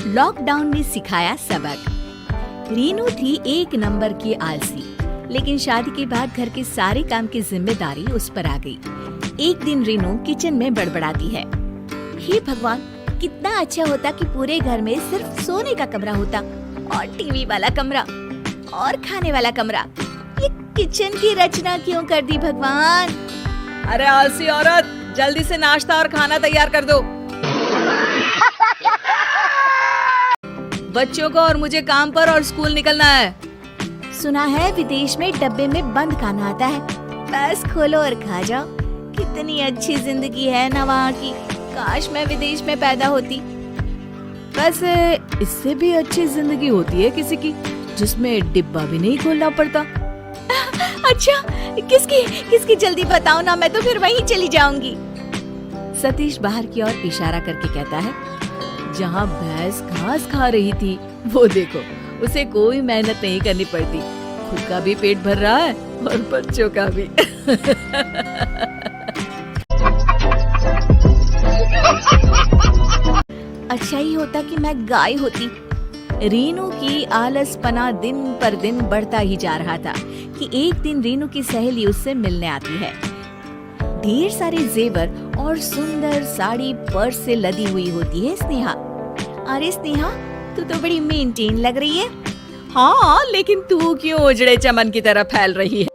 Lockdown ने सिखाया सबक। रीनू थी एक नंबर की आलसी, लेकिन शादी के बाद घर के सारे काम की जिम्मेदारी उस पर आ गई। एक दिन रीनू किचन में बड़बड़ाती है, हे भगवान, कितना अच्छा होता कि पूरे घर में सिर्फ सोने का कमरा होता और टीवी वाला कमरा और खाने वाला कमरा। ये किचन की रचना क्यों कर दी भगवान? अरे आलसी औरत, जल्दी से नाश्ता और खाना तैयार कर दो। बच्चों को और मुझे काम पर और स्कूल निकलना है। सुना है विदेश में डब्बे में बंद खाना आता है, बस खोलो और खा जाओ। कितनी अच्छी जिंदगी है ना वहाँ की, काश मैं विदेश में पैदा होती। बस इससे भी अच्छी जिंदगी होती है किसी की जिसमें डिब्बा भी नहीं खोलना पड़ता। अच्छा, किसकी जल्दी बताओ ना, मैं तो फिर वहीं चली जाऊंगी। सतीश बाहर की ओर इशारा करके कहता है, जहाँ भैंस घास खा रही थी वो देखो, उसे कोई मेहनत नहीं करनी पड़ती, खुद का भी पेट भर रहा है और बच्चों का भी। अच्छा ही होता कि मैं गाय होती। रीनू की आलसपना दिन पर दिन बढ़ता ही जा रहा था कि एक दिन रीनू की सहेली उससे मिलने आती है। ढेर सारे जेवर और सुंदर साड़ी पर्स से लदी हुई होती है स्नेहा। अरे स्नेहा, तू तो बड़ी मेंटेन लग रही है। हाँ, लेकिन तू क्यों उजड़े चमन की तरह फैल रही है?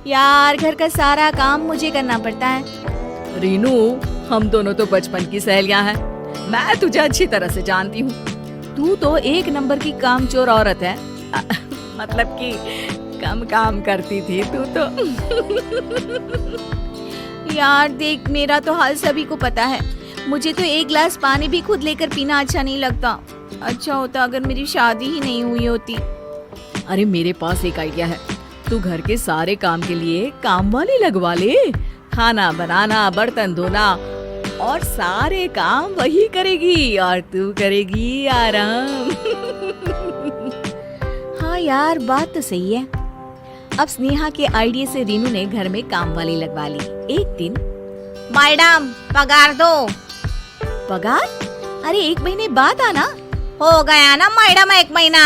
यार, घर का सारा काम मुझे करना पड़ता है। रीनू, हम दोनों तो बचपन की सहेलियां हैं। मैं तुझे अच्छी तरह से जानती हूँ। तू तो एक नंबर की कामचोर औरत है। मतलब कि कम काम करती थी तू तो। यार देख, मेरा तो हाल सभी को पता है। मुझे तो एक गिलास पानी भी खुद लेकर पीना अच्छा नहीं लगता। अच्छा होता अगर मेरी शादी ही नहीं हुई होती। अरे मेरे पास एक आइडिया है, तू घर के सारे काम के लिए काम वाली लगवा ले। खाना बनाना, बर्तन धोना और सारे काम वही करेगी और तू करेगी आराम। हाँ यार, बात तो सही है। अब स्नेहा के आइडिया से रीनू ने घर में काम वाली लगवा ली। एक दिन, मैडम पगार दो। पगार? अरे 1 महीने बाद आना। हो गया ना मैडम 1 महीना,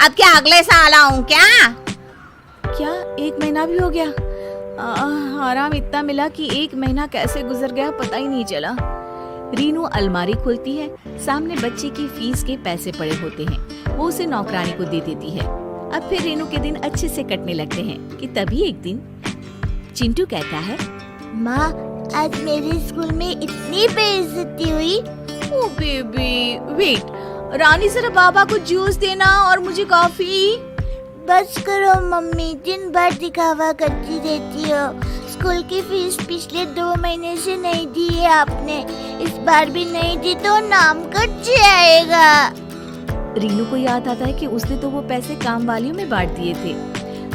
अब क्या अगले साल आऊं क्या? 1 महीना भी हो गया? आराम इतना मिला कि 1 महीना कैसे गुजर गया पता ही नहीं चला। रीनू अलमारी खोलती है, सामने बच्चे की फीस के पैसे पड़े होते हैं, वो उसे नौकरानी को दे देती है। अब फिर रीनू के दिन अच्छे से कटने लगते हैं कि तभी एक दिन चिंटू कहता है, माँ, आज मेरे स्कूल में इतनी बेइज्जती हुई। ओ बेबी, वेट, रानी जरा बाबा को जूस देना और मुझे कॉफी। बस करो मम्मी, दिन भर दिखावा करती रहती हो। स्कूल की फीस पिछले 2 महीने से नहीं दी है आपने, इस बार भी नहीं दी तो नाम कट जाएगा। रीनू को याद आता है कि उसने तो वो पैसे काम वालियों में बांट दिए थे।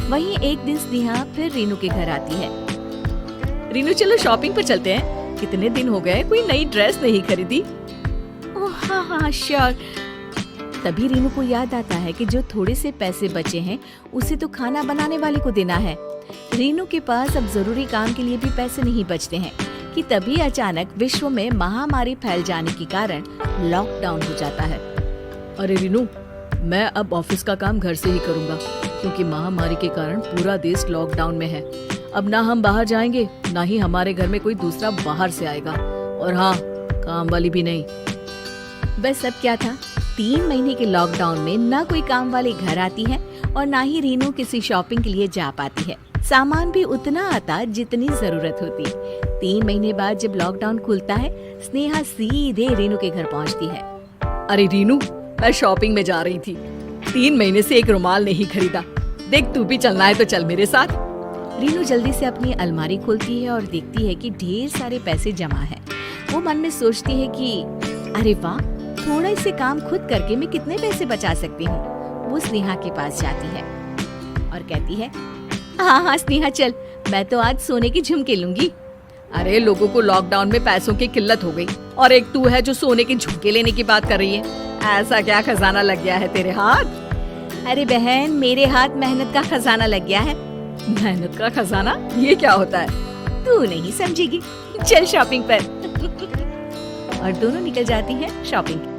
वहीं एक दिन स्नेहा फिर रीनू के घर आती है। रीनू, चलो शॉपिंग पर चलते हैं, कितने दिन हो गए कोई नई ड्रेस नहीं खरीदी। ओह हाँ, श्योर। तभी रीनू को याद आता है कि जो थोड़े से पैसे बचे हैं उसे तो खाना बनाने वाले को देना है। रीनू के पास अब जरूरी काम के लिए भी पैसे नहीं बचते हैं कि तभी अचानक विश्व में महामारी फैल जाने के कारण लॉकडाउन हो जाता है। अरे रीनू, मैं अब ऑफिस का काम घर से ही करूँगा क्योंकि महामारी के कारण पूरा देश लॉकडाउन में है। अब ना हम बाहर जाएंगे, ना ही हमारे घर में कोई दूसरा बाहर से आएगा, और हाँ, काम वाली भी नहीं। बस अब क्या था, 3 महीने के लॉकडाउन में ना कोई काम वाली घर आती है और ना ही रीनू किसी शॉपिंग के लिए जा पाती है। सामान भी उतना आता जितनी जरूरत होती। 3 महीने बाद जब लॉकडाउन खुलता है, स्नेहा सीधे रीनू के घर पहुंचती है। अरे रीनू, मैं शॉपिंग में जा रही थी, 3 महीने से एक रुमाल नहीं खरीदा। देख, तू भी चलना है तो चल मेरे साथ। रीनू जल्दी से अपनी अलमारी खोलती है और देखती है कि ढेर सारे पैसे जमा हैं। वो मन में सोचती है कि अरे वाह, थोड़ा से काम खुद करके मैं कितने पैसे बचा सकती हूँ। वो स्नेहा के पास जाती है और कहती है, हाँ स्नेहा, चल, मैं तो आज सोने की झुमके लूंगी। अरे लोगों को लॉकडाउन में पैसों की किल्लत हो गई और एक तू है जो सोने के झुमके लेने की बात कर रही है। ऐसा क्या खजाना लग गया है तेरे हाथ? अरे बहन, मेरे हाथ मेहनत का खजाना लग गया है। मेहनत का खजाना? ये क्या होता है? तू नहीं समझेगी, चल शॉपिंग पर। और दोनों निकल जाती हैं शॉपिंग।